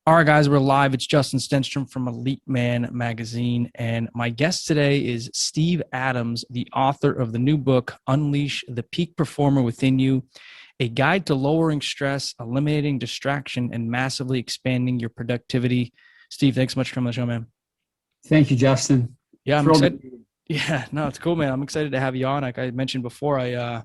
All right, guys, we're live. It's Justin Stenstrom from Elite Man Magazine. And my guest today is Steve Adams, the author of the new book, Unleash the Peak Performer Within You, a guide to lowering stress, eliminating distraction, and massively expanding your productivity. Steve, thanks so much for coming on the show, man. Thank you, Justin. Yeah, I'm Thrilled to excited. Yeah, no, it's cool, man. I'm excited to have you on. Like I mentioned before, I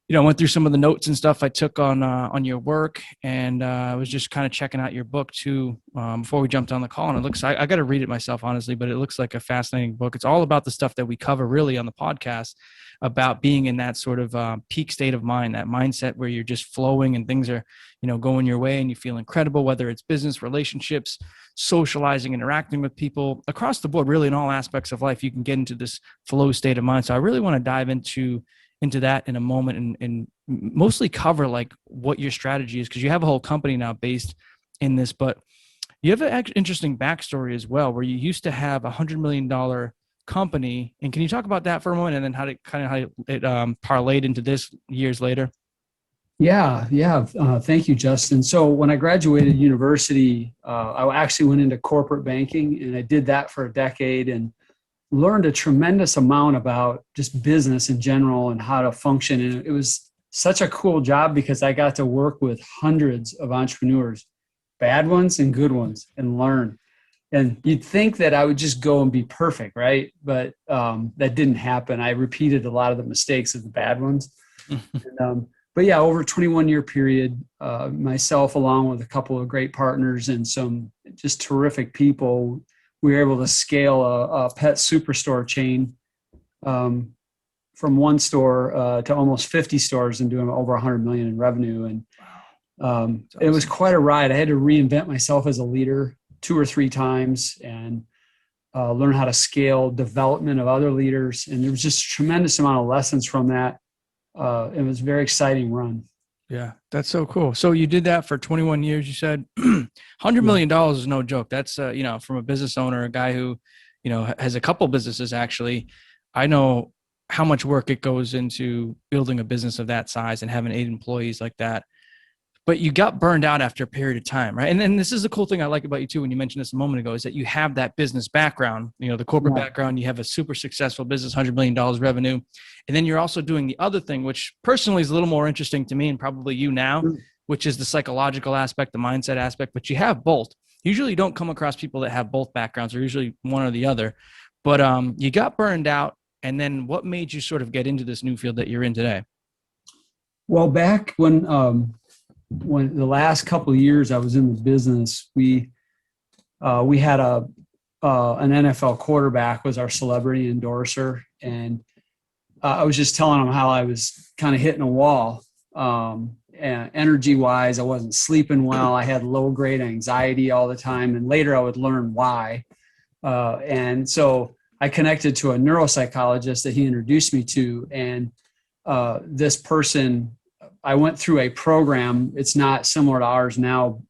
went through some of the notes and stuff I took on your work, and I was just kind of checking out your book too before we jumped on the call. And it looks, I got to read it myself, honestly, but it looks like a fascinating book. It's all about the stuff that we cover really on the podcast about being in that sort of peak state of mind, that mindset where you're just flowing and things are, going your way and you feel incredible, whether it's business, relationships, socializing, interacting with people across the board, really in all aspects of life, you can get into this flow state of mind. So I really want to dive into that in a moment and mostly cover like what your strategy is, because you have a whole company now based in this, but you have an interesting backstory as well, where you used to have $100 million company. And can you talk about that for a moment, and then how it parlayed into this years later? Yeah. Thank you, Justin. So when I graduated university, I actually went into corporate banking, and I did that for a decade and learned a tremendous amount about just business in general and how to function. And it was such a cool job because I got to work with hundreds of entrepreneurs, bad ones and good ones, and learn. And you'd think that I would just go and be perfect, right? But that didn't happen. I repeated a lot of the mistakes of the bad ones. But yeah, over a 21-year period, myself, along with a couple of great partners and some just terrific people, we were able to scale a pet superstore chain from one store to almost 50 stores and doing over 100 million in revenue. And awesome. It was quite a ride. I had to reinvent myself as a leader 2 or 3 times and learn how to scale development of other leaders. And there was just a tremendous amount of lessons from that. It was a very exciting run. Yeah, that's so cool. So you did that for 21 years, you said. $100 million is no joke. That's, from a business owner, a guy who, has a couple businesses actually. I know how much work it goes into building a business of that size and having 8 employees like that. But you got burned out after a period of time, right? And then this is the cool thing I like about you too, when you mentioned this a moment ago, is that you have that business background, the corporate background, you have a super successful business, $100 million revenue. And then you're also doing the other thing, which personally is a little more interesting to me and probably you now, which is the psychological aspect, the mindset aspect, but you have both. Usually you don't come across people that have both backgrounds, or usually one or the other, but you got burned out. And then what made you sort of get into this new field that you're in today? Well, back when the last couple of years I was in the business, we had an NFL quarterback was our celebrity endorser, and I was just telling him how I was kind of hitting a wall, and energy wise. I wasn't sleeping well. I had low grade anxiety all the time, and later I would learn why. And so I connected to a neuropsychologist that he introduced me to, and this person. I went through a program. It's not similar to ours now,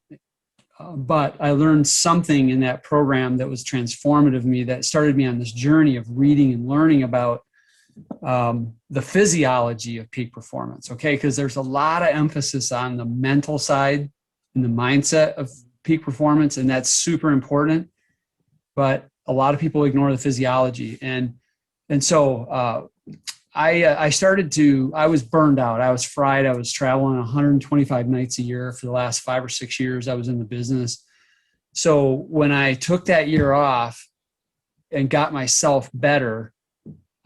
but I learned something in that program that was transformative to me, that started me on this journey of reading and learning about the physiology of peak performance. Okay, because there's a lot of emphasis on the mental side and the mindset of peak performance, and that's super important. But a lot of people ignore the physiology, and so I was burned out. I was fried. I was traveling 125 nights a year for the last 5 or 6 years I was in the business. So when I took that year off and got myself better,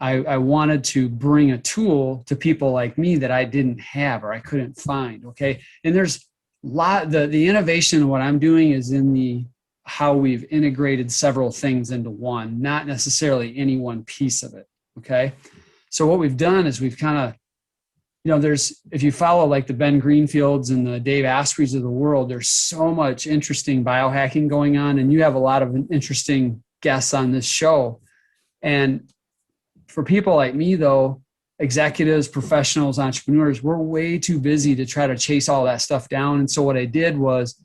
I wanted to bring a tool to people like me that I didn't have or I couldn't find. Okay. And there's the innovation of what I'm doing is in how we've integrated several things into one, not necessarily any one piece of it. Okay. So what we've done is we've kind of, if you follow like the Ben Greenfields and the Dave Aspreys of the world, there's so much interesting biohacking going on, and you have a lot of interesting guests on this show. And for people like me, though, executives, professionals, entrepreneurs, we're way too busy to try to chase all that stuff down. And so what I did was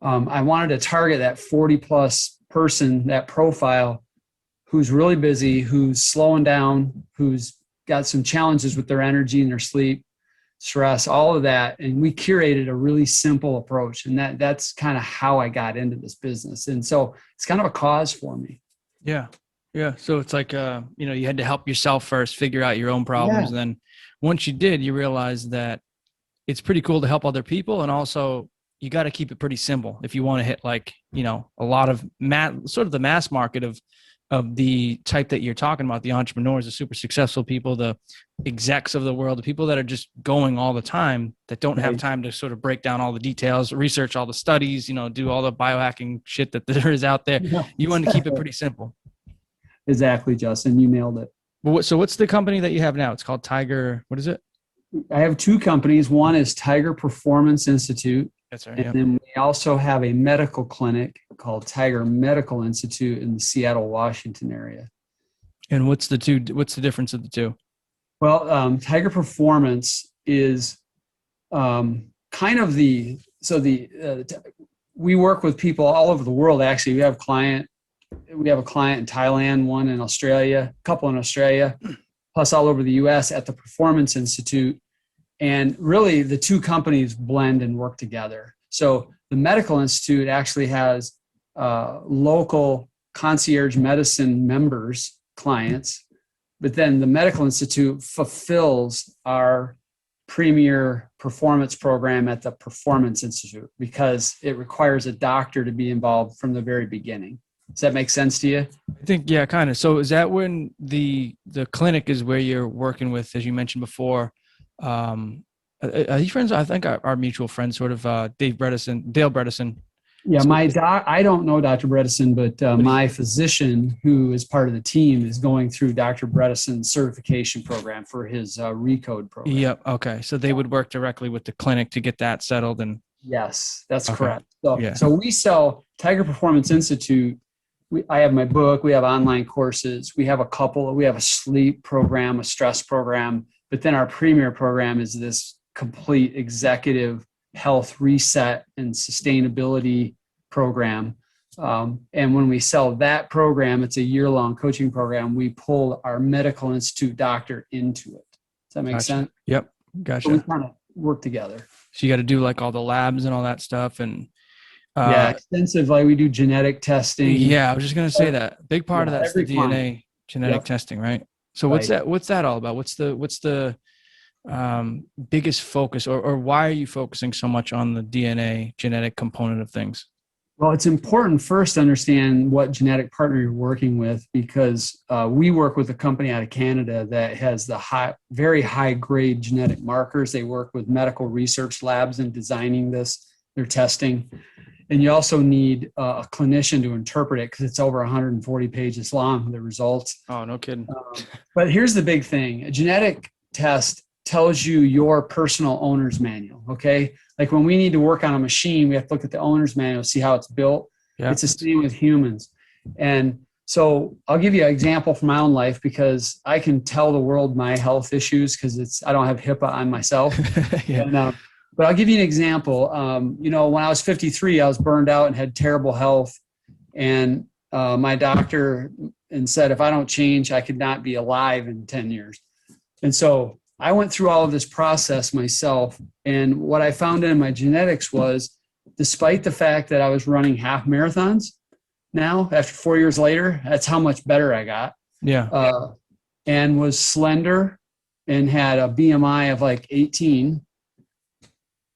I wanted to target that 40 plus person, that profile, who's really busy, who's slowing down, who's got some challenges with their energy and their sleep, stress, all of that. And we curated a really simple approach. And that's kind of how I got into this business. And so it's kind of a cause for me. Yeah. Yeah. So it's like, you had to help yourself first, figure out your own problems. Yeah. Then once you did, you realize that it's pretty cool to help other people. And also you got to keep it pretty simple if you want to hit a lot of sort of the mass market of the type that you're talking about, the entrepreneurs, the super successful people, the execs of the world, the people that are just going all the time, that don't have time to sort of break down all the details, research all the studies, do all the biohacking shit that there is out there. You want to keep it pretty simple. Exactly, Justin. You nailed it. Well, so what's the company that you have now? It's called Tiger. What is it? I have two companies. One is Tiger Performance Institute. That's right. And then we also have a medical clinic called Tiger Medical Institute in the Seattle, Washington area. And what's the difference of the two? Well, Tiger Performance is kind of we work with people all over the world. Actually, we have a client in Thailand, one in Australia, a couple in Australia, plus all over the U.S. at the Performance Institute. And really, the two companies blend and work together. So the Medical Institute actually has local concierge medicine members, clients, but then the Medical Institute fulfills our premier performance program at the Performance Institute because it requires a doctor to be involved from the very beginning. Does that make sense to you? I think, yeah, kind of. So is that when the clinic is where you're working with, as you mentioned before, are you friends? I think our mutual friend, sort of Dale Bredesen. Yeah, I don't know Dr. Bredesen, but my physician, who is part of the team, is going through Dr. Bredesen's certification program for his Recode program. Yep. Okay. So they would work directly with the clinic to get that settled. And yes, that's okay. Correct. So we sell Tiger Performance Institute. I have my book. We have online courses. We have a sleep program, a stress program, but then our premier program is this complete executive health reset and sustainability program. And when we sell that program, it's a year-long coaching program. We pull our Medical Institute doctor into it. Does that make sense? Yep. Gotcha. So we kind of work together. So you got to do like all the labs and all that stuff. And extensive. Like we do genetic testing. Yeah, I was just going to say that. Big part of that's the DNA genetic testing, right? So what's that all about? What's the biggest focus, or why are you focusing so much on the DNA genetic component of things? Well, it's important first to understand what genetic partner you're working with, because we work with a company out of Canada that has the very high grade genetic markers. They work with medical research labs in designing their testing. And you also need a clinician to interpret it because it's over 140 pages long, the results. Oh, no kidding. But here's the big thing. A genetic test tells you your personal owner's manual, okay? Like when we need to work on a machine, we have to look at the owner's manual, see how it's built. Yeah. It's the same with humans. And so I'll give you an example from my own life because I can tell the world my health issues because I don't have HIPAA on myself. Yeah. But I'll give you an example. When I was 53, I was burned out and had terrible health. And my doctor said, if I don't change, I could not be alive in 10 years. And so I went through all of this process myself. And what I found in my genetics was, despite the fact that I was running half marathons now, after 4 years later, that's how much better I got. Yeah. And was slender and had a BMI of like 18.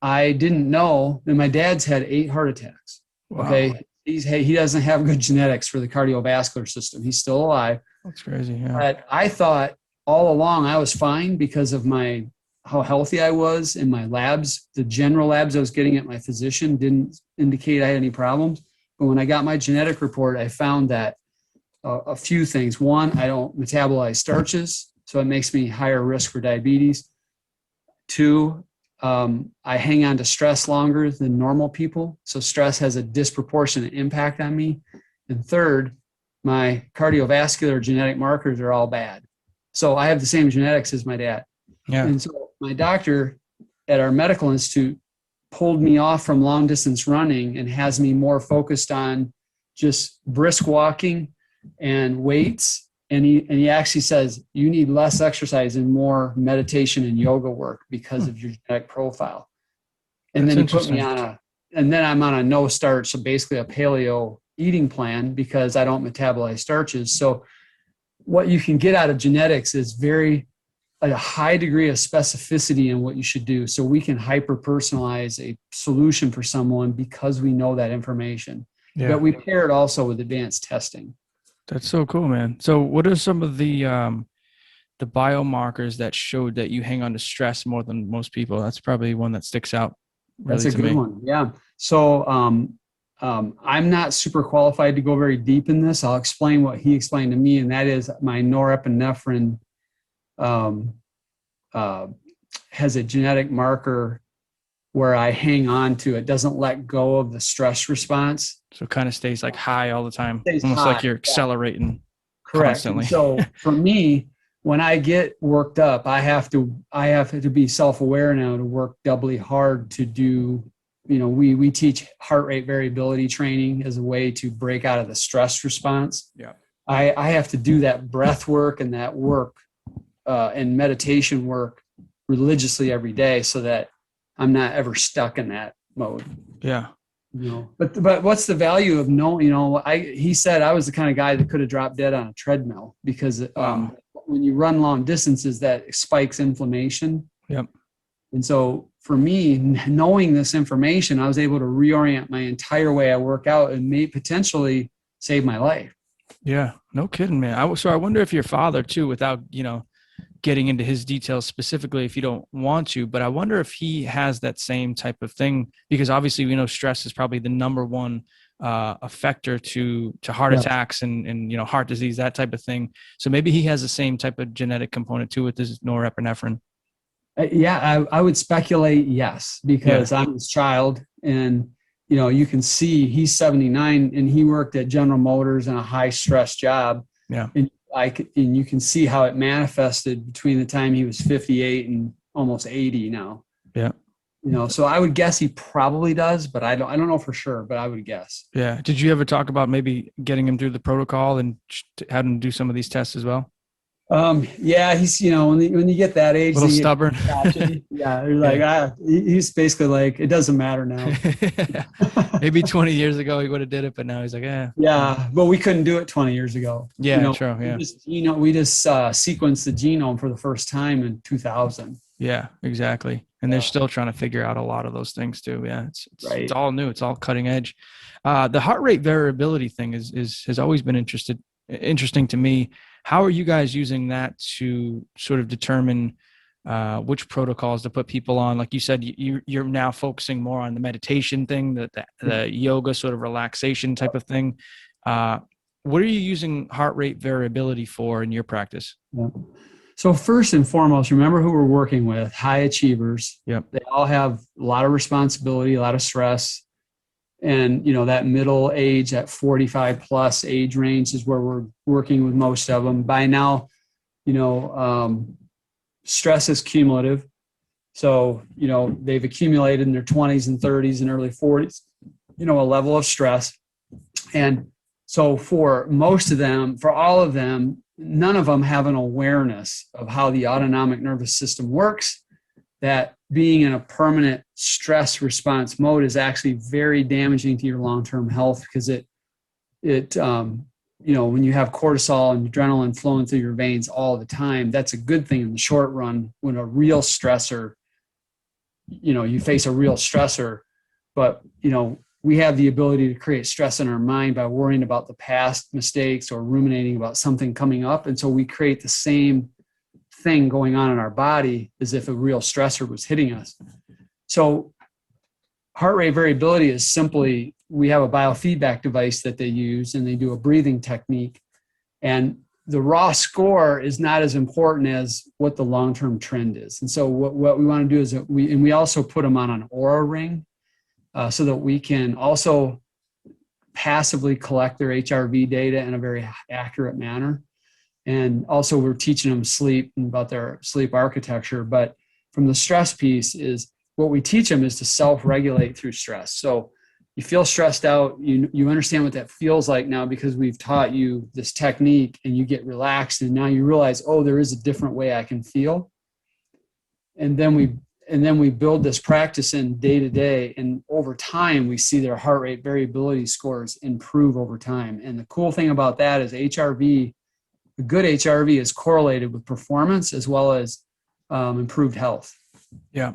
I didn't know that my dad's had 8 heart attacks. Wow. Okay. He doesn't have good genetics for the cardiovascular system. He's still alive. That's crazy. Yeah. But I thought all along I was fine because of how healthy I was, and my labs, the general labs I was getting at my physician didn't indicate I had any problems. But when I got my genetic report, I found that a few things. One, I don't metabolize starches, so it makes me higher risk for diabetes. 2, I hang on to stress longer than normal people. So stress has a disproportionate impact on me. And 3rd, my cardiovascular genetic markers are all bad. So I have the same genetics as my dad. Yeah. And so my doctor at our medical institute pulled me off from long distance running and has me more focused on just brisk walking and weights And he actually says you need less exercise and more meditation and yoga work because of your genetic profile. And That's then he put me interesting. and then I'm on a no starch, so basically a paleo eating plan because I don't metabolize starches. So what you can get out of genetics is a high degree of specificity in what you should do. So we can hyper personalize a solution for someone because we know that information. Yeah. But we pair it also with advanced testing. That's so cool, man. So what are some of the biomarkers that showed that you hang on to stress more than most people? That's probably one that sticks out That's really a to good me. one. Yeah. So I'm not super qualified to go very deep in this. I'll explain what he explained to me, and that is my norepinephrine um, uh, has a genetic marker where I hang on to it, doesn't let go of the stress response. So it kind of stays like high all the time, It stays almost like high. you're Yeah, accelerating correct. And constantly. so for me, when I get worked up, I have to be self-aware now to work doubly hard to do, we teach heart rate variability training as a way to break out of the stress response. Yeah. I have to do that breath work and that work and meditation work religiously every day so that I'm not ever stuck in that mode. Yeah. But what's the value of knowing? He said I was the kind of guy that could have dropped dead on a treadmill because Wow. when you run long distances, that spikes inflammation. Yep. And so for me, knowing this information, I was able to reorient my entire way I work out and may potentially save my life. Yeah. No kidding, man. So I wonder if your father too, without, getting into his details specifically if you don't want to, but I wonder if he has that same type of thing, because obviously we know stress is probably the number one effector to heart Yeah. attacks and heart disease, that type of thing. So maybe he has the same type of genetic component too with this norepinephrine. Yeah, I would speculate yes, Yeah. because I'm his child. And, you can see he's 79 and he worked at General Motors in a high stress job. Yeah. And you can see how it manifested between the time he was 58 and almost 80 now. Yeah. So I would guess he probably does, but I don't know for sure, but I would guess. Yeah. Did you ever talk about maybe getting him through the protocol and having him do some of these tests as well? Yeah, he's, when you get that A age, little they get stubborn. gotcha. Yeah, you're like, Yeah. he's basically like, it doesn't matter now. Maybe 20 years ago he would have did it, but now he's like, Yeah, but we couldn't do it 20 years ago. Yeah, true. We Yeah. just, we just sequenced the genome for the first time in 2000. Yeah, exactly. And they're Yeah, still trying to figure out a lot of those things too. Yeah, it's right. all new. It's all cutting edge. The heart rate variability thing has always been interesting to me. How are you guys using that to sort of determine which protocols to put people on? Like you said, you're now focusing more on the meditation thing, the yoga sort of relaxation type of thing. What are you using heart rate variability for in your practice? Yeah. So first and foremost, remember who we're working with, high achievers. Yep. They all have a lot of responsibility, a lot of stress. And, that middle age, that 45 plus age range is where we're working with most of them. By now, stress is cumulative. So, they've accumulated in their 20s and 30s and early 40s, a level of stress. And so for most of them, for all of them, none of them have an awareness of how the autonomic nervous system works, that being in a permanent stress response mode is actually very damaging to your long-term health, because when you have cortisol and adrenaline flowing through your veins all the time, that's a good thing in the short run. When a real stressor, you face a real stressor, but we have the ability to create stress in our mind by worrying about the past mistakes or ruminating about something coming up. And so we create the same thing going on in our body as if a real stressor was hitting us. So heart rate variability is simply, we have a biofeedback device that they use, and they do a breathing technique. And the raw score is not as important as what the long-term trend is. And so what we want to do is that we also put them on an Aura ring, so that we can also passively collect their HRV data in a very accurate manner. And also we're teaching them sleep and about their sleep architecture. But from the stress piece is what we teach them is to self-regulate through stress. So, you feel stressed out. You understand what that feels like now because we've taught you this technique, and you get relaxed, and now you realize, oh, there is a different way I can feel. And then we build this practice in day to day, and over time we see their heart rate variability scores improve over time. And the cool thing about that is HRV, a good HRV, is correlated with performance as well as improved health. Yeah.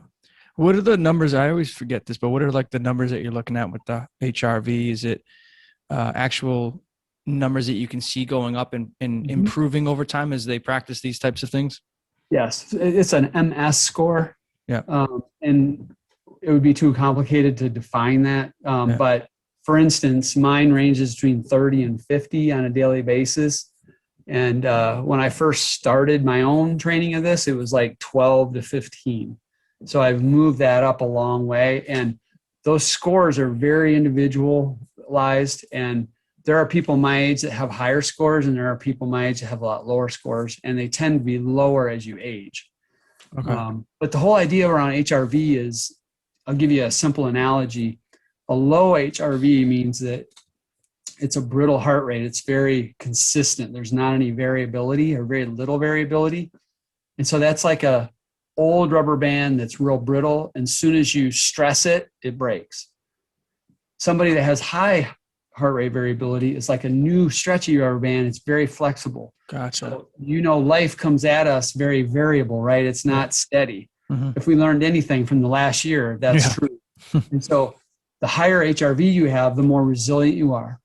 What are the numbers? I always forget this, but what are like the numbers that you're looking at with the HRV? Is it actual numbers that you can see going up and improving over time as they practice these types of things? Yes, it's an MS score. Yeah. And it would be too complicated to define that. Yeah. But for instance, mine ranges between 30 and 50 on a daily basis. And when I first started my own training of this, it was like 12 to 15. So I've moved that up a long way. And those scores are very individualized. And there are people my age that have higher scores, and there are people my age that have a lot lower scores. And they tend to be lower as you age. Okay. But the whole idea around HRV is, I'll give you a simple analogy. A low HRV means that it's a brittle heart rate. It's very consistent. There's not any variability or very little variability. And so that's like a old rubber band that's real brittle. And as soon as you stress it, it breaks. Somebody that has high heart rate variability is like a new stretchy rubber band. It's very flexible. Gotcha. So, life comes at us very variable, right? It's not steady. Mm-hmm. If we learned anything from the last year, that's true. And so the higher HRV you have, the more resilient you are.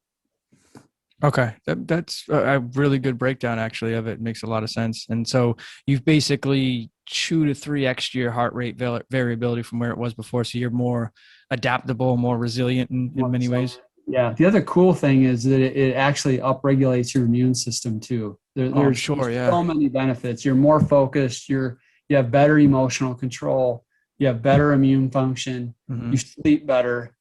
Okay. That's a really good breakdown actually of it. It makes a lot of sense. And so you've basically 2 to 3x your heart rate variability from where it was before. So you're more adaptable, more resilient in many ways. Yeah. The other cool thing is that it actually upregulates your immune system too. There's so many benefits. You're more focused. You have better emotional control. You have better immune function. Mm-hmm. You sleep better.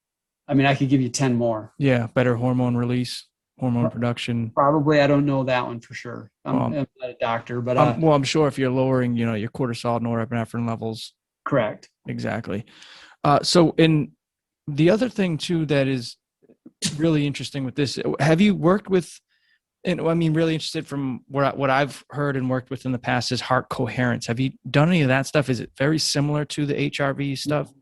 I mean, I could give you 10 more. Yeah. Better hormone release. Hormone production. Probably. I don't know that one for sure. I'm not a doctor, but I'm sure if you're lowering, your cortisol, norepinephrine levels. Correct. Exactly. So in the other thing too, that is really interesting with this, have you worked with, and I mean, really interested from what I've heard and worked with in the past is heart coherence. Have you done any of that stuff? Is it very similar to the HRV stuff?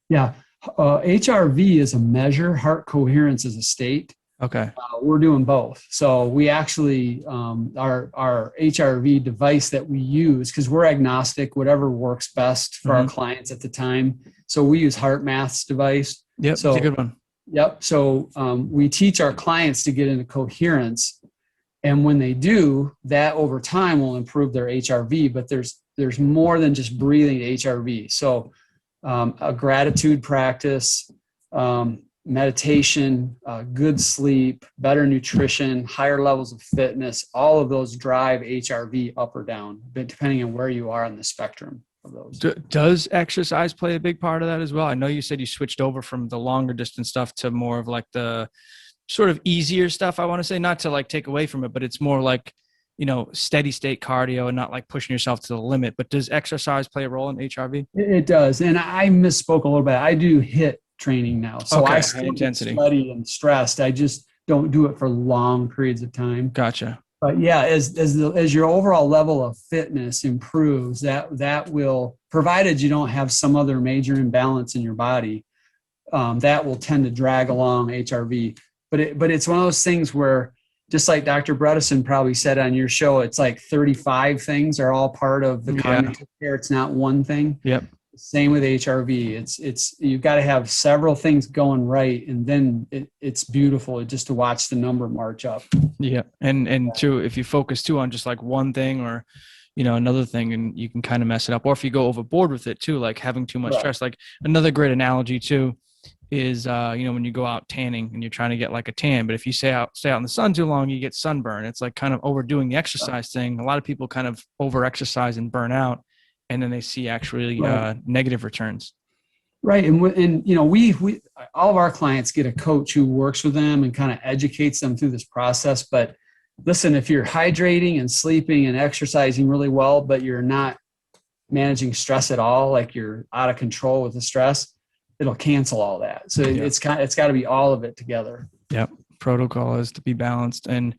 Yeah. HRV is a measure. Heart coherence is a state. Okay. We're doing both. So we actually, our HRV device that we use, because we're agnostic, whatever works best for our clients at the time. So we use HeartMath's device. Yep, so, it's a good one. Yep. So we teach our clients to get into coherence. And when they do, that over time will improve their HRV. But there's more than just breathing to HRV. So a gratitude practice, meditation, good sleep, better nutrition, higher levels of fitness, all of those drive HRV up or down, but depending on where you are on the spectrum of those. Does exercise play a big part of that as well? I know you said you switched over from the longer distance stuff to more of like the sort of easier stuff, I want to say, not to like take away from it, but it's more like, steady state cardio and not like pushing yourself to the limit. But does exercise play a role in HRV? It does. And I misspoke a little bit. I do HIIT training now. So I still get sweaty and stressed. I just don't do it for long periods of time. Gotcha. But yeah, as your overall level of fitness improves, that will, provided you don't have some other major imbalance in your body, that will tend to drag along HRV. But it's one of those things where, just like Dr. Bredesen probably said on your show, it's like 35 things are all part of the cognitive care. It's not one thing. Yep. Same with HRV. It's you've got to have several things going right, and then it's beautiful just to watch the number march up. Yeah, and too, if you focus too on just like one thing or another thing, and you can kind of mess it up. Or if you go overboard with it too, like having too much stress. Like another great analogy too is when you go out tanning and you're trying to get like a tan, but if you stay out in the sun too long, you get sunburn. It's like kind of overdoing the exercise thing. A lot of people kind of over exercise and burn out, and then they see actually negative returns. Right. And we all of our clients get a coach who works with them and kind of educates them through this process. But listen, if you're hydrating and sleeping and exercising really well, but you're not managing stress at all, like you're out of control with the stress, it'll cancel all that. So Yeah. it's got to be all of it together. Yep. Protocol is to be balanced. And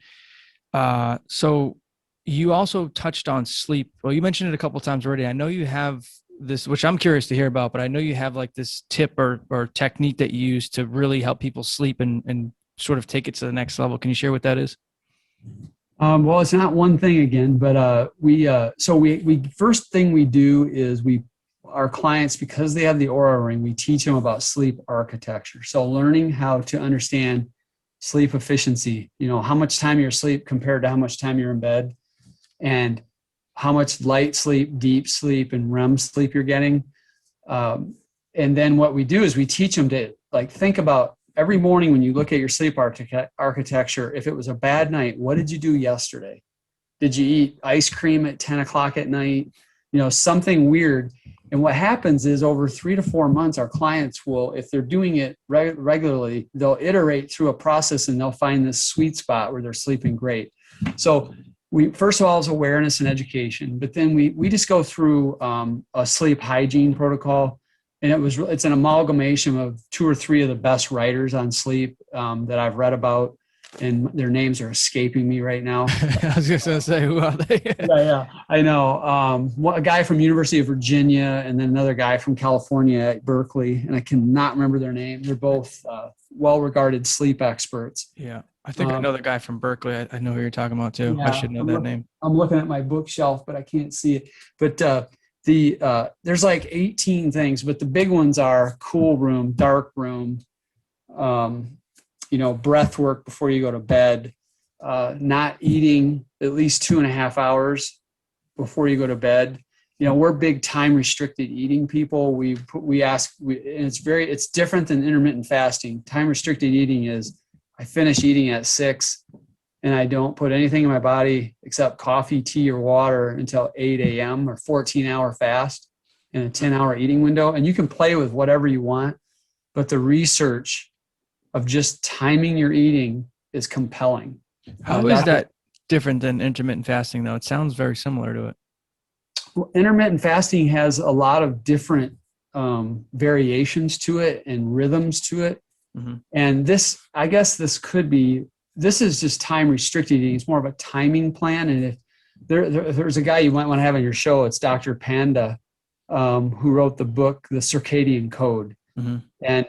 so you also touched on sleep. Well, you mentioned it a couple of times already. I know you have this, which I'm curious to hear about, but I know you have like this tip or technique that you use to really help people sleep and sort of take it to the next level. Can you share what that is? Well, it's not one thing again, but we first thing we do is our clients, because they have the Aura Ring, we teach them about sleep architecture. So learning how to understand sleep efficiency, how much time you're asleep compared to how much time you're in bed, and how much light sleep, deep sleep, and REM sleep you're getting. And then what we do is we teach them to think about every morning when you look at your sleep architecture, if it was a bad night, what did you do yesterday? Did you eat ice cream at 10 o'clock at night? Something weird. And what happens is over 3 to 4 months, our clients will, if they're doing it regularly, they'll iterate through a process and they'll find this sweet spot where they're sleeping great. So we, first of all, is awareness and education, but then we just go through a sleep hygiene protocol. And it's an amalgamation of 2 or 3 of the best writers on sleep that I've read about, and their names are escaping me right now. I was just gonna say, who are they? Yeah, I know. A guy from University of Virginia, and then another guy from California at Berkeley, and I cannot remember their name. They're both well-regarded sleep experts. Yeah, I think I know the guy from Berkeley. I know who you're talking about too. Yeah, I should know that name. I'm looking at my bookshelf, but I can't see it. But there's like 18 things, but the big ones are cool room, dark room, breath work before you go to bed, not eating at least 2.5 hours before you go to bed. We're big time restricted eating people. It's different than intermittent fasting. Time restricted eating is I finish eating at 6 and I don't put anything in my body except coffee, tea, or water until 8 a.m. or 14-hour fast in a 10-hour eating window. And you can play with whatever you want, but the research of just timing your eating is compelling. How is that different than intermittent fasting, though? It sounds very similar to it. Well, intermittent fasting has a lot of different variations to it and rhythms to it. Mm-hmm. And this is just time restricted eating. It's more of a timing plan. And if there's a guy you might want to have on your show, it's Dr. Panda, who wrote the book, The Circadian Code. Mm-hmm. And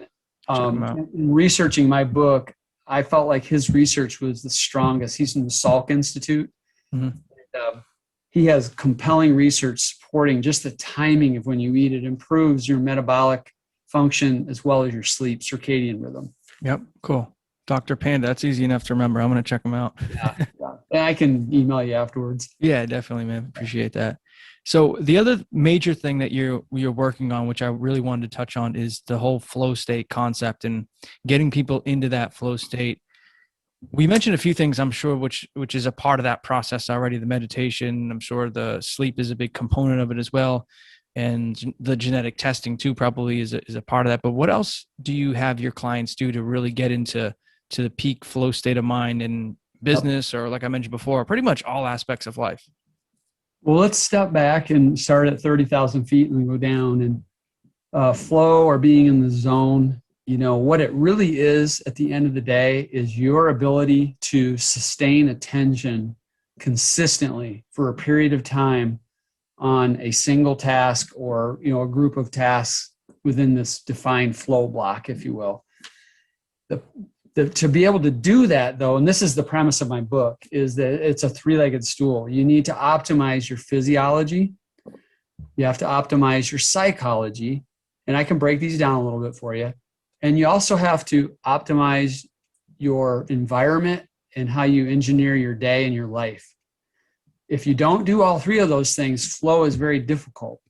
in researching my book, I felt like his research was the strongest. He's from the Salk Institute. Mm-hmm. And, he has compelling research supporting just the timing of when you eat. It improves your metabolic function as well as your sleep circadian rhythm. Yep. Cool. Dr. Panda. That's easy enough to remember. I'm going to check him out. Yeah. And I can email you afterwards. Yeah, definitely, man. Appreciate that. So the other major thing that you're working on, which I really wanted to touch on, is the whole flow state concept and getting people into that flow state. We mentioned a few things, I'm sure, which is a part of that process already. The meditation, I'm sure the sleep is a big component of it as well. And the genetic testing too, probably is a part of that. But what else do you have your clients do to really get into the peak flow state of mind in business, or like I mentioned before, pretty much all aspects of life? Well, let's step back and start at 30,000 feet and go down. And flow, or being in the zone, what it really is at the end of the day is your ability to sustain attention consistently for a period of time on a single task or, a group of tasks within this defined flow block, if you will. To be able to do that, though, and this is the premise of my book, is that it's a 3-legged stool. You need to optimize your physiology. You have to optimize your psychology. And I can break these down a little bit for you. And you also have to optimize your environment and how you engineer your day and your life. If you don't do all 3 of those things, flow is very difficult.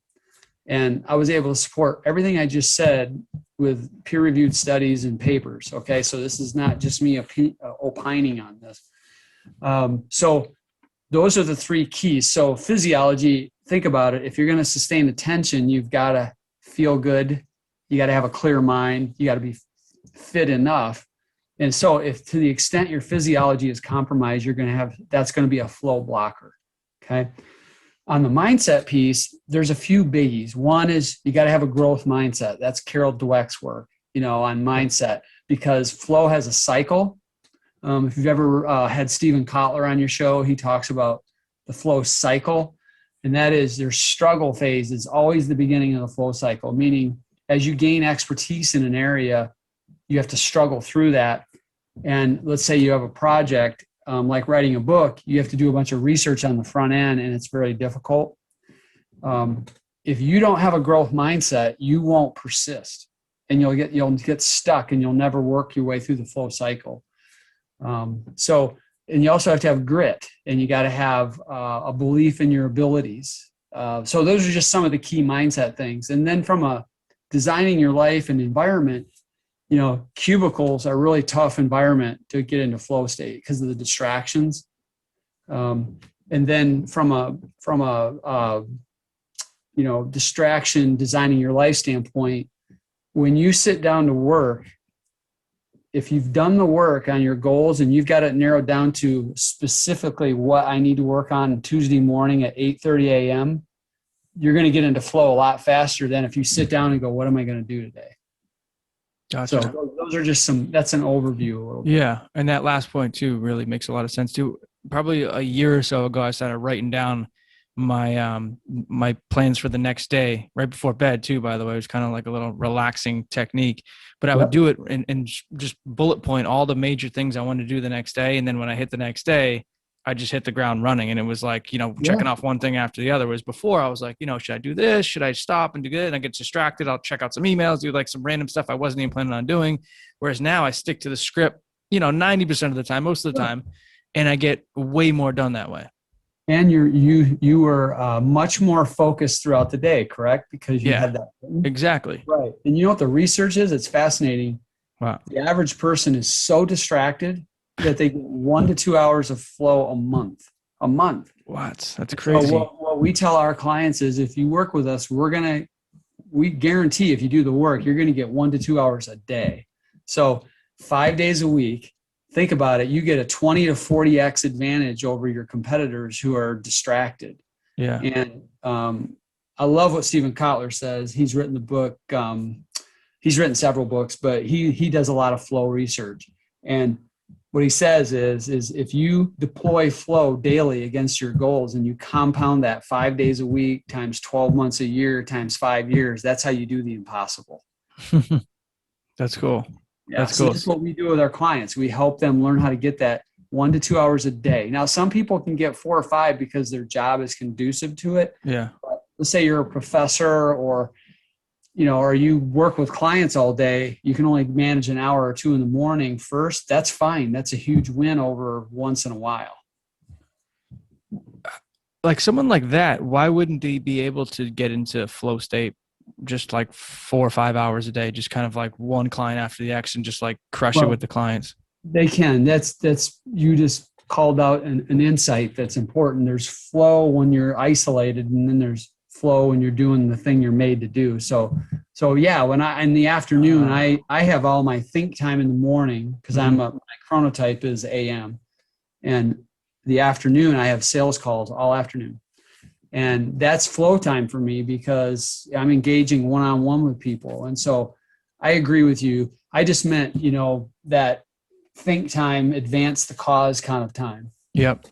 And I was able to support everything I just said with peer-reviewed studies and papers. Okay, so this is not just me opining on this. So those are the 3 keys. So physiology, think about it. If you're going to sustain attention, you've got to feel good. You got to have a clear mind. You got to be fit enough. And so if to the extent your physiology is compromised, that's going to be a flow blocker. Okay. On the mindset piece, there's a few biggies. One is you got to have a growth mindset. That's Carol Dweck's work, on mindset, because flow has a cycle. If you've ever had Stephen Kotler on your show, he talks about the flow cycle, and that is their struggle phase is always the beginning of the flow cycle, meaning as you gain expertise in an area, you have to struggle through that. And let's say you have a project like writing a book, you have to do a bunch of research on the front end, and it's very difficult. If you don't have a growth mindset, you won't persist, and you'll get stuck, and you'll never work your way through the flow cycle. And you also have to have grit, and you got to have a belief in your abilities. So those are just some of the key mindset things. And then from a designing your life and environment, cubicles are a really tough environment to get into flow state because of the distractions. And then from a distraction designing your life standpoint, when you sit down to work, if you've done the work on your goals and you've got it narrowed down to specifically what I need to work on Tuesday morning at 8:30 a.m., you're going to get into flow a lot faster than if you sit down and go, what am I going to do today? Gotcha. So those are just that's an overview a little bit. Yeah. And that last point too really makes a lot of sense too. Probably a year or so ago, I started writing down my my plans for the next day right before bed too, by the way. It was kind of like a little relaxing technique, but I would do it and just bullet point all the major things I wanted to do the next day. And then when I hit the next day, I just hit the ground running, and it was like, checking off one thing after the other. Whereas before I was like, should I do this? Should I stop and do good? And I get distracted. I'll check out some emails, do like some random stuff I wasn't even planning on doing. Whereas now I stick to the script, 90% of the time, most of the time, and I get way more done that way. And you were much more focused throughout the day, correct? Because you had that. Exactly. Right. And you know what the research is? It's fascinating. Wow. The average person is so distracted that they get 1 to 2 hours of flow a month. What? That's crazy. So what we tell our clients is if you work with us, we guarantee if you do the work, you're going to get 1 to 2 hours a day. So 5 days a week. Think about it. You get a 20 to 40x advantage over your competitors who are distracted. Yeah. And I love what Stephen Kotler says. He's written the book. He's written several books, but he does a lot of flow research. And what he says is if you deploy flow daily against your goals and you compound that 5 days a week times 12 months a year times 5 years, that's how you do the impossible. That's cool. Yeah, that's so cool. that's what we do with our clients. We help them learn how to get that 1 to 2 hours a day. Now, some people can get 4 or 5 because their job is conducive to it. Yeah. But let's say you're a professor or you work with clients all day, you can only manage an hour or 2 in the morning first. That's fine. That's a huge win over once in a while. Like someone like that, why wouldn't they be able to get into flow state just like 4 or 5 hours a day, just kind of like one client after the next and just like crush it with the clients? They can. That's you just called out an insight that's important. There's flow when you're isolated, and then there's flow when you're doing the thing you're made to do. So yeah, when in the afternoon, I have all my think time in the morning because my chronotype is AM, and the afternoon I have sales calls all afternoon. And that's flow time for me because I'm engaging one-on-one with people. And so I agree with you. I just meant, that think time, advance the cause kind of time. Yep.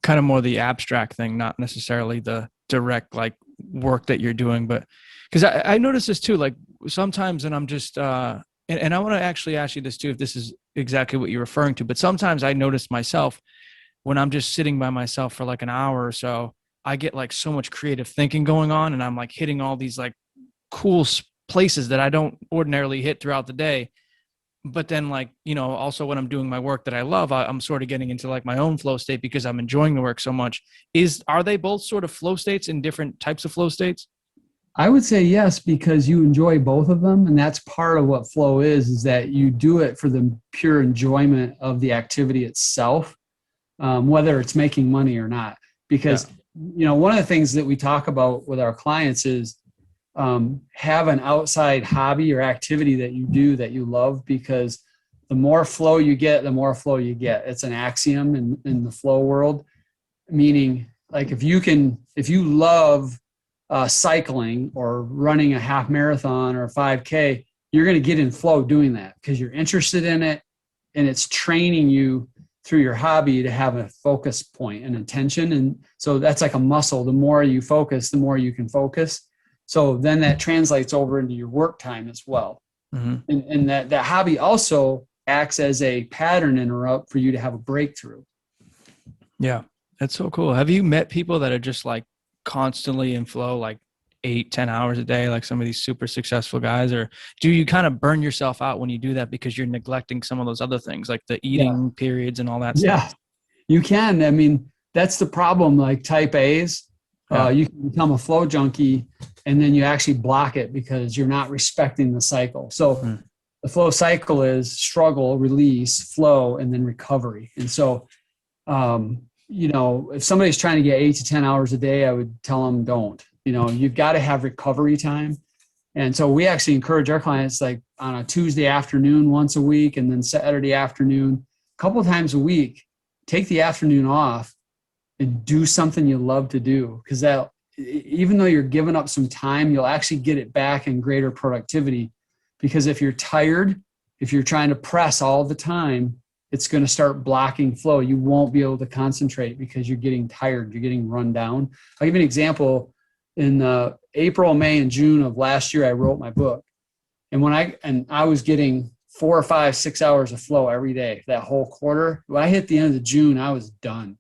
Kind of more the abstract thing, not necessarily the direct like work that you're doing. But because I notice this too, like sometimes, and I'm just, and I want to actually ask you this too, if this is exactly what you're referring to, but sometimes I notice myself when I'm just sitting by myself for like an hour or so, I get like so much creative thinking going on, and I'm like hitting all these like cool places that I don't ordinarily hit throughout the day. But then like, also when I'm doing my work that I love, I'm sort of getting into like my own flow state because I'm enjoying the work so much. Are they both sort of flow states in different types of flow states? I would say yes, because you enjoy both of them. And that's part of what flow is that you do it for the pure enjoyment of the activity itself, whether it's making money or not. Because one of the things that we talk about with our clients is have an outside hobby or activity that you do that you love, because the more flow you get, the more flow you get. It's an axiom in the flow world, meaning like if you love cycling or running a half marathon or a 5K, you're going to get in flow doing that because you're interested in it, and it's training you through your hobby to have a focus point and attention. And so that's like a muscle. The more you focus, the more you can focus. So then that translates over into your work time as well. Mm-hmm. And that hobby also acts as a pattern interrupt for you to have a breakthrough. Yeah, that's so cool. Have you met people that are just like constantly in flow, like 8-10 hours a day, like some of these super successful guys? Or do you kind of burn yourself out when you do that because you're neglecting some of those other things, like the eating periods and all that stuff? You can. I mean, that's the problem. Like type A's, Yeah. you can become a flow junkie, and then you actually block it because you're not respecting the cycle. So the flow cycle is struggle, release, flow, and then recovery. And so, if somebody's trying to get 8 to 10 hours a day, I would tell them don't. You've got to have recovery time. And so we actually encourage our clients, like on a Tuesday afternoon once a week, and then Saturday afternoon, a couple of times a week, take the afternoon off and do something you love to do. Because that, even though you're giving up some time, you'll actually get it back in greater productivity. Because if you're tired, if you're trying to press all the time, it's going to start blocking flow. You won't be able to concentrate because you're getting tired. You're getting run down. I'll give you an example. In April, May, and June of last year, I wrote my book. And I was getting 4 or 5, 6 hours of flow every day, that whole quarter. When I hit the end of June, I was done.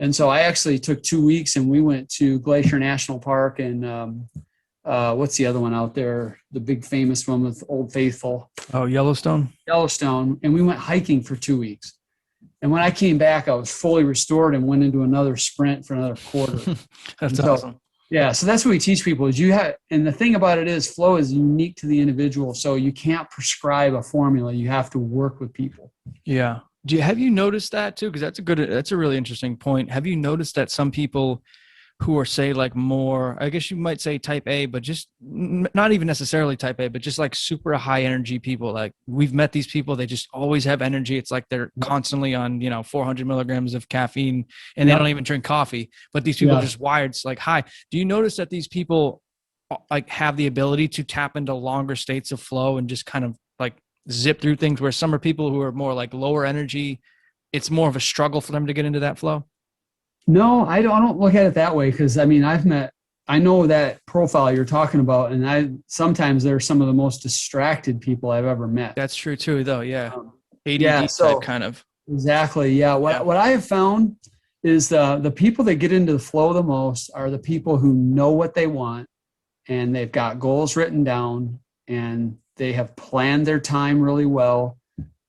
And so I actually took 2 weeks, and we went to Glacier National Park and what's the other one out there? The big famous one with Old Faithful. Oh, Yellowstone. And we went hiking for 2 weeks. And when I came back, I was fully restored and went into another sprint for another quarter. That's awesome. Yeah, so that's what we teach people is and the thing about it is flow is unique to the individual. So you can't prescribe a formula. You have to work with people. Yeah. Have you noticed that too? Because that's a really interesting point. Have you noticed that some people who are, say, like more, I guess you might say type A, but just not even necessarily type A, but just like super high energy people. Like we've met these people, they just always have energy. It's like they're constantly on, 400 milligrams of caffeine and they don't even drink coffee, but these people are just wired. It's like, hi, do you notice that these people like have the ability to tap into longer states of flow and just kind of like zip through things, where some are people who are more like lower energy? It's more of a struggle for them to get into that flow. No, I don't look at it that way. Cause I mean, I know that profile you're talking about, and sometimes they're some of the most distracted people I've ever met. That's true too, though. Yeah. ADD type kind of. Exactly. Yeah. What I have found is the people that get into the flow the most are the people who know what they want, and they've got goals written down, and they have planned their time really well,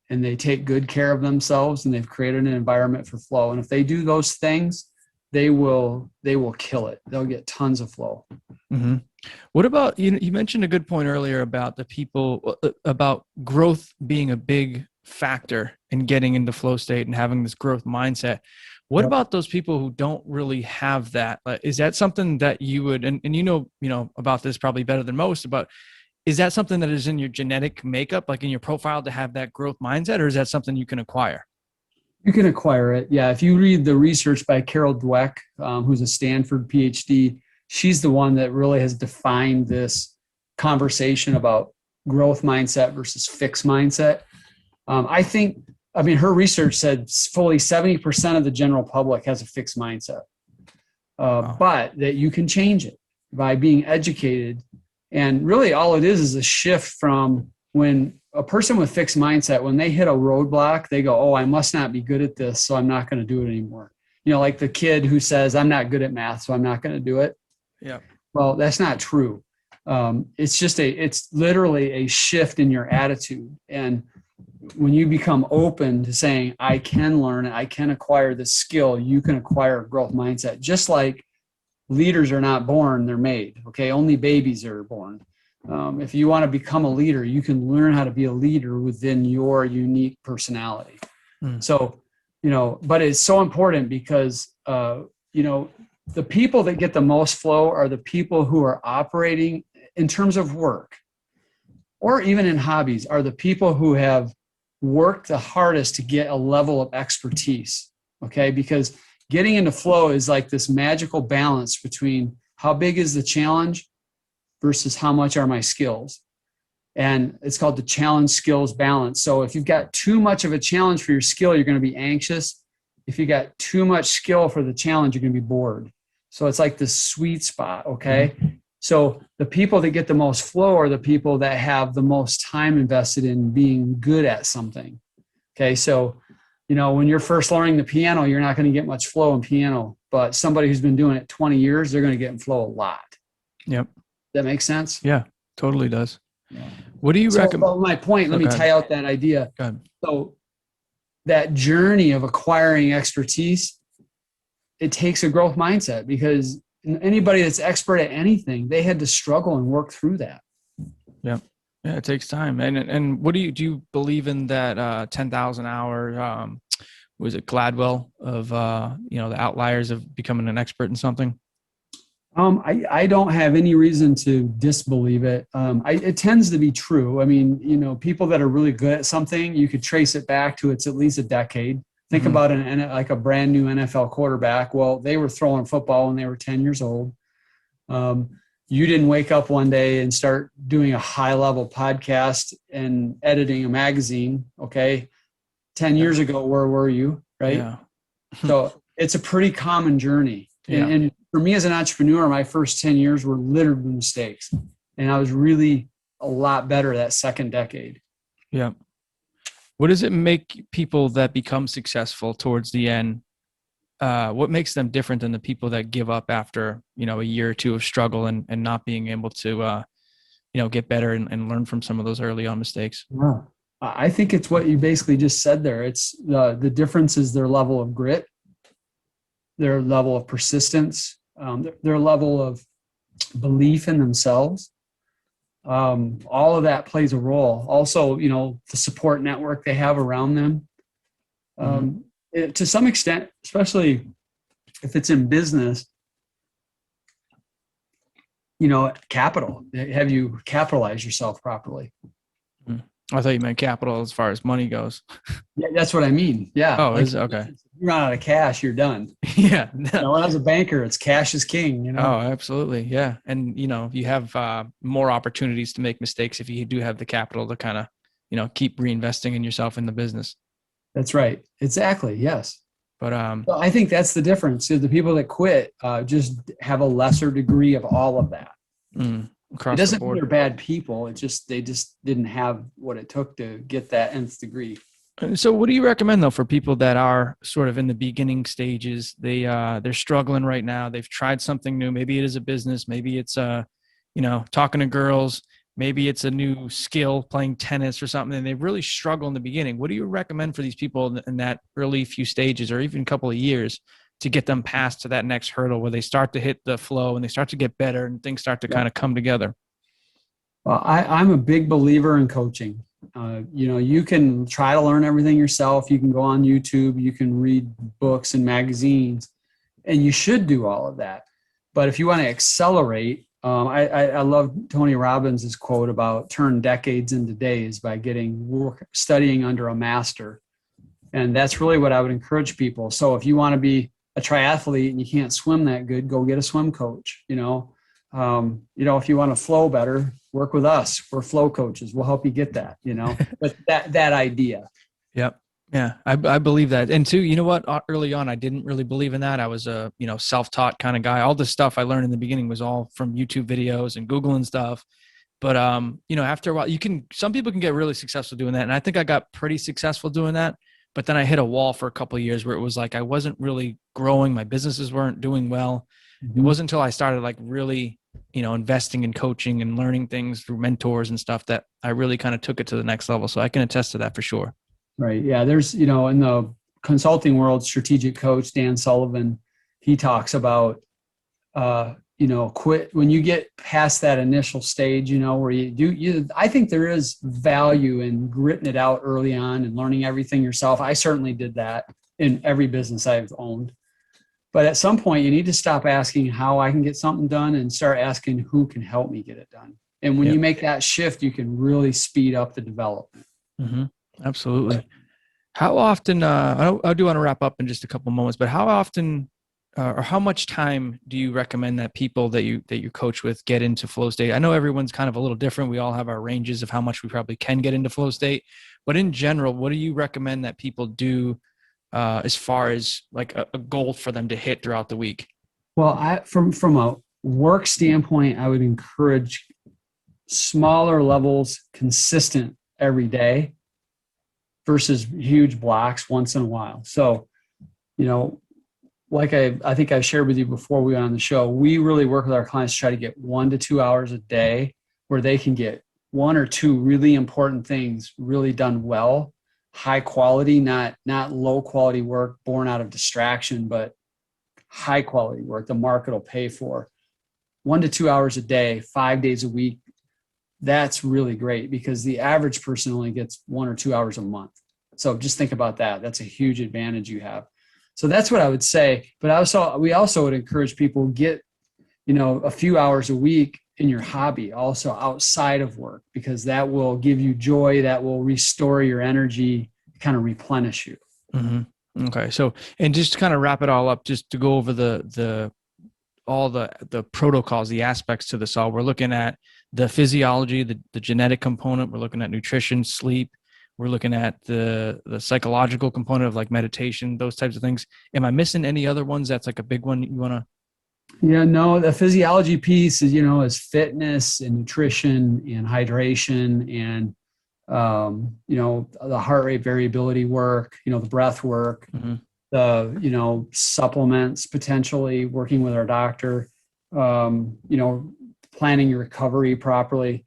and they take good care of themselves, and they've created an environment for flow. And if they do those things, they will kill it. They'll get tons of flow. Mm-hmm. What about, you mentioned a good point earlier about the people, about growth being a big factor in getting into flow state and having this growth mindset. What about those people who don't really have that? Is that something that you would, and you know about this probably better than most, about, is that something that is in your genetic makeup, like in your profile, to have that growth mindset, or is that something you can acquire? You can acquire it. Yeah. If you read the research by Carol Dweck, who's a Stanford PhD, she's the one that really has defined this conversation about growth mindset versus fixed mindset. Her research said fully 70% of the general public has a fixed mindset, but that you can change it by being educated. And really all it is a shift from when a person with fixed mindset, when they hit a roadblock, they go, oh, I must not be good at this, so I'm not going to do it anymore. Like the kid who says, I'm not good at math, so I'm not going to do it. Yeah. Well, that's not true. It's literally a shift in your attitude. And when you become open to saying, I can learn and I can acquire this skill, you can acquire a growth mindset. Just like leaders are not born, they're made. Okay. Only babies are born. If you want to become a leader, you can learn how to be a leader within your unique personality. So, but it's so important because, the people that get the most flow are the people who are operating in terms of work or even in hobbies, are the people who have worked the hardest to get a level of expertise. Okay. Because getting into flow is like this magical balance between how big is the challenge versus how much are my skills. And it's called the challenge skills balance. So if you've got too much of a challenge for your skill, you're going to be anxious. If you got too much skill for the challenge, you're going to be bored. So it's like this sweet spot. Okay. Mm-hmm. So the people that get the most flow are the people that have the most time invested in being good at something. Okay. So, when you're first learning the piano, you're not going to get much flow in piano, but somebody who's been doing it 20 years, they're going to get in flow a lot. Yep. That makes sense? Yeah, totally does. Yeah. What do you recommend? Well, my point, let me tie out that idea. Go ahead. So that journey of acquiring expertise, it takes a growth mindset, because anybody that's expert at anything, they had to struggle and work through that. Yeah. Yeah, it takes time. And what do you believe in that 10,000 hour, was it Gladwell of, the outliers of becoming an expert in something? I don't have any reason to disbelieve it. It tends to be true. I mean, people that are really good at something, you could trace it back to it's at least a decade. Think about like a brand new NFL quarterback. Well, they were throwing football when they were 10 years old. You didn't wake up one day and start doing a high level podcast and editing a magazine. Okay. 10 years ago, where were you? Right. Yeah. So it's a pretty common journey. Yeah. And for me as an entrepreneur, my first 10 years were littered with mistakes. And I was really a lot better that second decade. Yeah. What does it make people that become successful towards the end? What makes them different than the people that give up after, a year or two of struggle and not being able to, get better and learn from some of those early on mistakes? Yeah. I think it's what you basically just said there. It's the difference is their level of grit, their level of persistence, their level of belief in themselves. All of that plays a role. Also, the support network they have around them. To some extent, especially if it's in business, capital. Have you capitalized yourself properly? I thought you meant capital as far as money goes. Yeah, that's what I mean. Yeah. Oh, is okay. If you run out of cash, you're done. Yeah. When I was a banker, it's cash is king. Oh, absolutely. Yeah. And, you have more opportunities to make mistakes if you do have the capital to kind of, keep reinvesting in yourself in the business. That's right. Exactly. Yes. But so I think that's the difference. So the people that quit just have a lesser degree of all of that. Across it doesn't the board. mean they're bad people. They just didn't have what it took to get that nth degree. So what do you recommend though for people that are sort of in the beginning stages? They're struggling right now. They've tried something new. Maybe it is a business. Maybe it's talking to girls. Maybe it's a new skill, playing tennis or something, and they really struggle in the beginning. What do you recommend for these people in that early few stages or even a couple of years to get them past to that next hurdle where they start to hit the flow and they start to get better and things start to kind of come together? Well, I'm a big believer in coaching. You can try to learn everything yourself. You can go on YouTube, you can read books and magazines, and you should do all of that. But if you want to accelerate, I love Tony Robbins' quote about turn decades into days by studying under a master. And that's really what I would encourage people. So if you want to be a triathlete and you can't swim that good, go get a swim coach. If you want to flow better, work with us. We're flow coaches. We'll help you get that, but that idea. Yep. Yeah, I believe that. And too, you know what? Early on, I didn't really believe in that. I was a, self-taught kind of guy. All the stuff I learned in the beginning was all from YouTube videos and Google and stuff. But, after a while, some people can get really successful doing that. And I think I got pretty successful doing that. But then I hit a wall for a couple of years where it was like I wasn't really growing. My businesses weren't doing well. Mm-hmm. It wasn't until I started like really, investing in coaching and learning things through mentors and stuff that I really kind of took it to the next level. So I can attest to that for sure. Right. Yeah. There's, in the consulting world, strategic coach, Dan Sullivan, he talks about, quit when you get past that initial stage, where I think there is value in gritting it out early on and learning everything yourself. I certainly did that in every business I've owned. But at some point you need to stop asking how I can get something done and start asking who can help me get it done. And when you make that shift, you can really speed up the development. Mm-hmm. Absolutely. How often, I do want to wrap up in just a couple moments, but how often or how much time do you recommend that people that you coach with get into flow state? I know everyone's kind of a little different. We all have our ranges of how much we probably can get into flow state, but in general, what do you recommend that people do as far as like a goal for them to hit throughout the week? Well, from a work standpoint, I would encourage smaller levels, consistent every day versus huge blocks once in a while. So, you know, like I think I shared with you before we went on the show, we really work with our clients to try to get 1 to 2 hours a day where they can get one or two really important things really done well, high quality, not low quality work born out of distraction, but high quality work the market will pay for. 1 to 2 hours a day, 5 days a week. That's really great because the average person only gets 1 or 2 hours a month. So just think about that. That's a huge advantage you have. So that's what I would say. But we also would encourage people get, a few hours a week in your hobby, also outside of work, because that will give you joy, that will restore your energy, kind of replenish you. Mm-hmm. Okay. So, and just to kind of wrap it all up, just to go over all the protocols, the aspects to this all, we're looking at the physiology, the genetic component. We're looking at nutrition, sleep. We're looking at the psychological component of like meditation, those types of things. Am I missing any other ones? That's like a big one you want to? Yeah, no, the physiology piece is fitness and nutrition and hydration and, the heart rate variability work, the breath work, Mm-hmm. the, supplements, potentially working with our doctor, planning your recovery properly,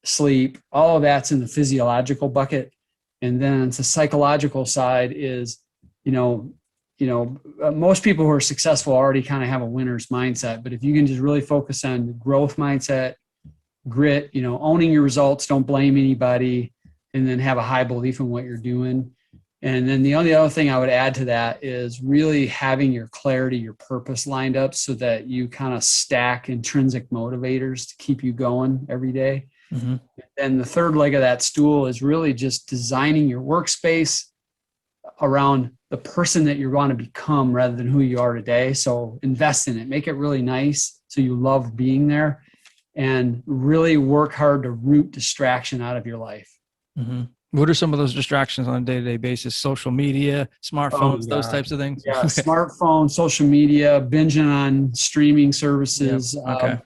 sleep, all of that's in the physiological bucket. And then the psychological side is, most people who are successful already kind of have a winner's mindset. But if you can just really focus on the growth mindset, grit, owning your results, don't blame anybody, and then have a high belief in what you're doing. And then the only other thing I would add to that is really having your clarity, your purpose lined up so that you kind of stack intrinsic motivators to keep you going every day. Mm-hmm. And the third leg of that stool is really just designing your workspace around the person that you want to become rather than who you are today. So invest in it, make it really nice so you love being there, and really work hard to root distraction out of your life. Mm-hmm. What are some of those distractions on a day-to-day basis? Social media, smartphones, those types of things? Yeah, smartphone, social media, binging on streaming services, Yep. Okay.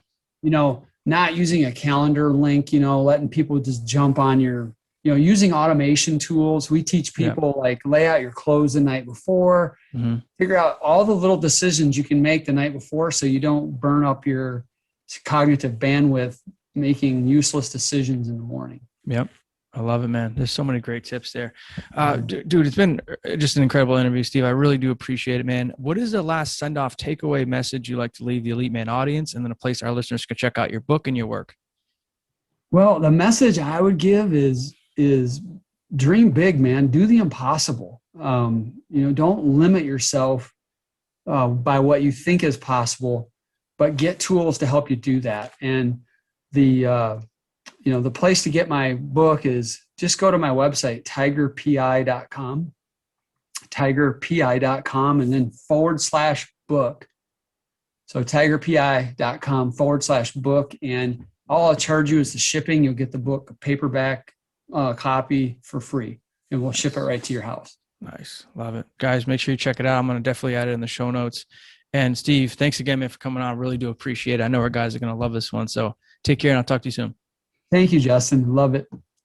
Not using a calendar link, letting people just jump on your, using automation tools. We teach people like lay out your clothes the night before, Mm-hmm. figure out all the little decisions you can make the night before so you don't burn up your cognitive bandwidth making useless decisions in the morning. Yep. I love it, man. There's so many great tips there. Dude, it's been just an incredible interview, Steve. I really do appreciate it, man. What is the last send-off takeaway message you like to leave the Elite Man audience, and then a place our listeners can check out your book and your work? Well, the message I would give is dream big, man. Do the impossible. Don't limit yourself by what you think is possible, but get tools to help you do that. And the place to get my book is just go to my website, tigerpi.com, tigerpi.com, and then /book. So tigerpi.com/book. And all I'll charge you is the shipping. You'll get the book, a paperback copy for free, and we'll ship it right to your house. Nice. Love it. Guys, make sure you check it out. I'm going to definitely add it in the show notes. And Steve, thanks again, man, for coming on. I really do appreciate it. I know our guys are going to love this one. So take care, and I'll talk to you soon. Thank you, Justin. Love it.